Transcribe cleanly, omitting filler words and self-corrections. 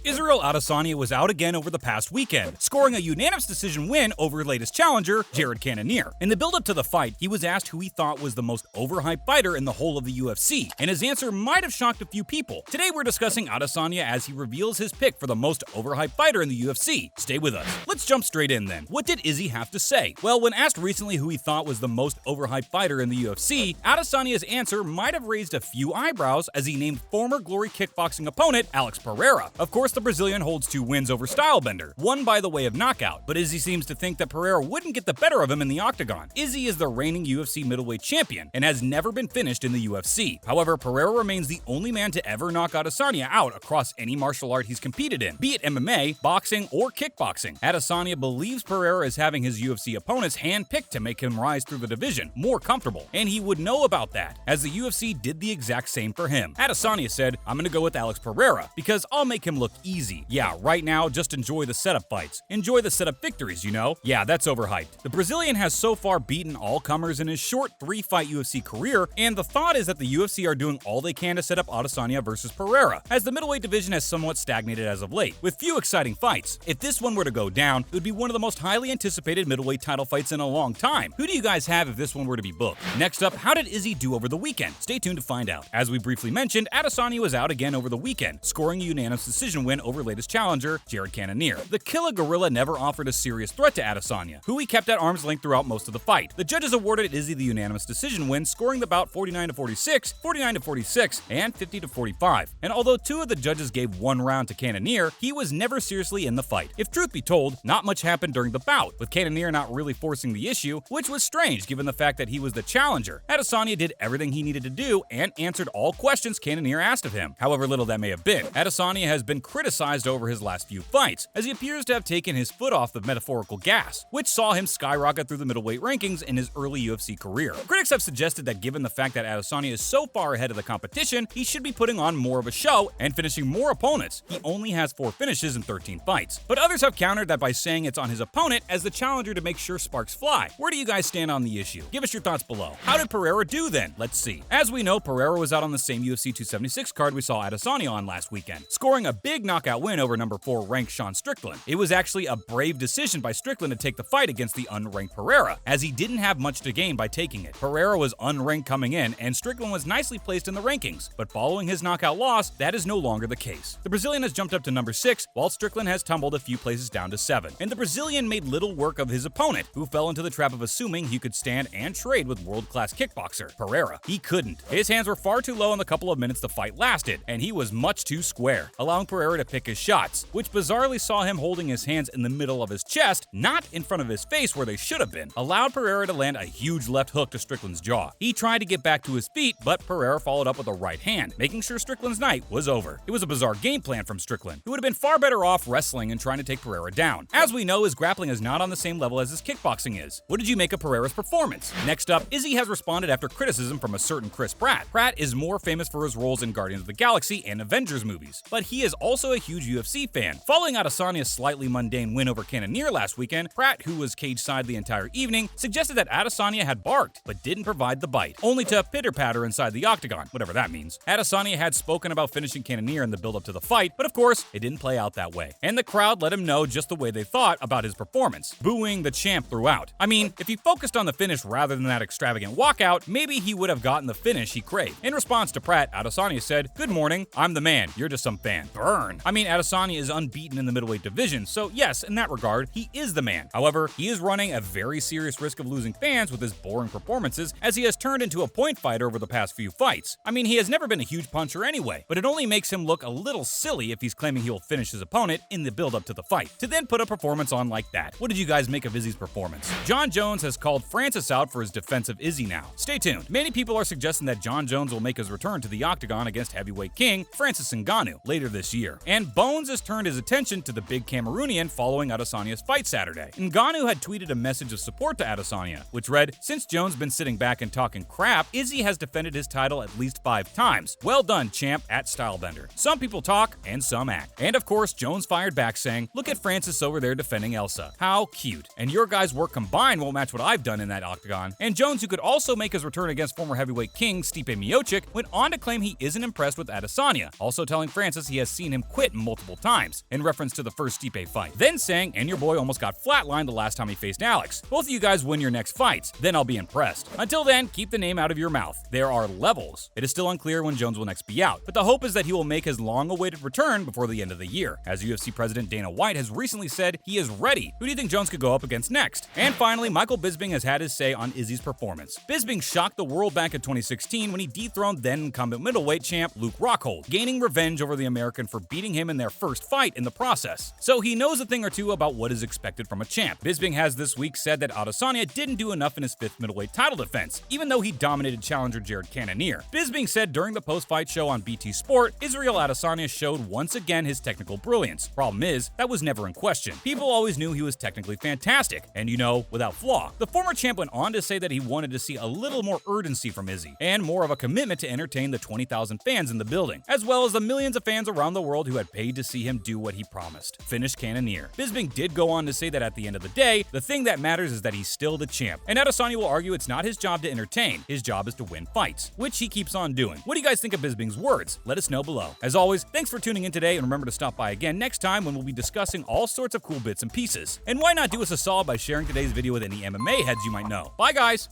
Israel Adesanya was out again over the past weekend, scoring a unanimous decision win over latest challenger, Jared Cannonier. In the build-up to the fight, he was asked who he thought was the most overhyped fighter in the whole of the UFC, and his answer might have shocked a few people. Today we're discussing Adesanya as he reveals his pick for the most overhyped fighter in the UFC. Stay with us. Let's jump straight in then. What did Izzy have to say? Well, when asked recently who he thought was the most overhyped fighter in the UFC, Adesanya's answer might have raised a few eyebrows as he named former Glory kickboxing opponent Alex Pereira. Of course, the Brazilian holds 2 wins over Stylebender, one by the way of knockout, but Izzy seems to think that Pereira wouldn't get the better of him in the octagon. Izzy is the reigning UFC middleweight champion and has never been finished in the UFC. However, Pereira remains the only man to ever knock Adesanya out across any martial art he's competed in, be it MMA, boxing, or kickboxing. Adesanya believes Pereira is having his UFC opponents handpicked to make him rise through the division more comfortable, and he would know about that, as the UFC did the exact same for him. Adesanya said, "I'm gonna go with Alex Pereira, because I'll make him look easy. Yeah, right now, just enjoy the setup fights. Enjoy the setup victories, you know? Yeah, that's overhyped." The Brazilian has so far beaten all comers in his short 3-fight UFC career, and the thought is that the UFC are doing all they can to set up Adesanya versus Pereira, as the middleweight division has somewhat stagnated as of late, with few exciting fights. If this one were to go down, it would be one of the most highly anticipated middleweight title fights in a long time. Who do you guys have if this one were to be booked? Next up, how did Izzy do over the weekend? Stay tuned to find out. As we briefly mentioned, Adesanya was out again over the weekend, scoring a unanimous decision win over latest challenger, Jared Cannonier. The Killer Gorilla never offered a serious threat to Adesanya, who he kept at arm's length throughout most of the fight. The judges awarded Izzy the unanimous decision win, scoring the bout 49-46, 49-46, and 50-45. And although 2 of the judges gave 1 round to Cannonier, he was never seriously in the fight. If truth be told, not much happened during the bout, with Cannonier not really forcing the issue, which was strange given the fact that he was the challenger. Adesanya did everything he needed to do and answered all questions Cannonier asked of him, however little that may have been. Adesanya has been criticized over his last few fights, as he appears to have taken his foot off the metaphorical gas, which saw him skyrocket through the middleweight rankings in his early UFC career. Critics have suggested that given the fact that Adesanya is so far ahead of the competition, he should be putting on more of a show and finishing more opponents. He only has 4 finishes in 13 fights. But others have countered that by saying it's on his opponent as the challenger to make sure sparks fly. Where do you guys stand on the issue? Give us your thoughts below. How did Pereira do then? Let's see. As we know, Pereira was out on the same UFC 276 card we saw Adesanya on last weekend, scoring a big knockout win over number 4 ranked Sean Strickland. It was actually a brave decision by Strickland to take the fight against the unranked Pereira, as he didn't have much to gain by taking it. Pereira was unranked coming in, and Strickland was nicely placed in the rankings, but following his knockout loss, that is no longer the case. The Brazilian has jumped up to number 6, while Strickland has tumbled a few places down to 7. And the Brazilian made little work of his opponent, who fell into the trap of assuming he could stand and trade with world-class kickboxer Pereira. He couldn't. His hands were far too low in the couple of minutes the fight lasted, and he was much too square, allowing Pereira to pick his shots, which bizarrely saw him holding his hands in the middle of his chest, not in front of his face where they should have been, allowed Pereira to land a huge left hook to Strickland's jaw. He tried to get back to his feet, but Pereira followed up with a right hand, making sure Strickland's night was over. It was a bizarre game plan from Strickland, who would have been far better off wrestling and trying to take Pereira down. As we know, his grappling is not on the same level as his kickboxing is. What did you make of Pereira's performance? Next up, Izzy has responded after criticism from a certain Chris Pratt. Pratt is more famous for his roles in Guardians of the Galaxy and Avengers movies, but he is also a huge UFC fan. Following Adesanya's slightly mundane win over Cannonier last weekend, Pratt, who was cage-side the entire evening, suggested that Adesanya had barked, but didn't provide the bite, only to pitter-patter inside the octagon, whatever that means. Adesanya had spoken about finishing Cannonier in the build-up to the fight, but of course, it didn't play out that way. And the crowd let him know just the way they thought about his performance, booing the champ throughout. I mean, if he focused on the finish rather than that extravagant walkout, maybe he would have gotten the finish he craved. In response to Pratt, Adesanya said, "Good morning, I'm the man, you're just some fan." Burn. I mean, Adesanya is unbeaten in the middleweight division, so yes, in that regard, he is the man. However, he is running a very serious risk of losing fans with his boring performances, as he has turned into a point fighter over the past few fights. I mean, he has never been a huge puncher anyway, but it only makes him look a little silly if he's claiming he will finish his opponent in the build-up to the fight, to then put a performance on like that. What did you guys make of Izzy's performance? John Jones has called Francis out for his defense of Izzy now. Stay tuned. Many people are suggesting that John Jones will make his return to the octagon against heavyweight king Francis Ngannou later this year. And Bones has turned his attention to the big Cameroonian following Adesanya's fight Saturday. Ngannou had tweeted a message of support to Adesanya, which read, "Since Jones been sitting back and talking crap, Izzy has defended his title at least 5 times. Well done, champ, at Stylebender. Some people talk and some act." And of course, Jones fired back saying, "Look at Francis over there defending Elsa. How cute. And your guys' work combined won't match what I've done in that octagon." And Jones, who could also make his return against former heavyweight king Stipe Miocic, went on to claim he isn't impressed with Adesanya, also telling Francis he has seen him quit multiple times, in reference to the first Stipe fight. Then saying, and your boy almost got flatlined the last time he faced Alex. Both of you guys win your next fights, then I'll be impressed. Until then, keep the name out of your mouth. There are levels. It is still unclear when Jones will next be out, but the hope is that he will make his long-awaited return before the end of the year. As UFC President Dana White has recently said, he is ready. Who do you think Jones could go up against next? And finally, Michael Bisping has had his say on Izzy's performance. Bisping shocked the world back in 2016 when he dethroned then-incumbent middleweight champ Luke Rockhold, gaining revenge over the American for beating him in their first fight in the process. So he knows a thing or two about what is expected from a champ. Bisping has this week said that Adesanya didn't do enough in his fifth middleweight title defense, even though he dominated challenger Jared Cannonier. Bisping said during the post-fight show on BT Sport, Israel Adesanya showed once again his technical brilliance. Problem is, that was never in question. People always knew he was technically fantastic, and without flaw. The former champ went on to say that he wanted to see a little more urgency from Izzy, and more of a commitment to entertain the 20,000 fans in the building, as well as the millions of fans around the world who had paid to see him do what he promised, finish Cannonier. Bisping did go on to say that at the end of the day, the thing that matters is that he's still the champ, and Adesanya will argue it's not his job to entertain, his job is to win fights, which he keeps on doing. What do you guys think of Bisping's words? Let us know below. As always, thanks for tuning in today, and remember to stop by again next time when we'll be discussing all sorts of cool bits and pieces. And why not do us a solid by sharing today's video with any MMA heads you might know. Bye guys!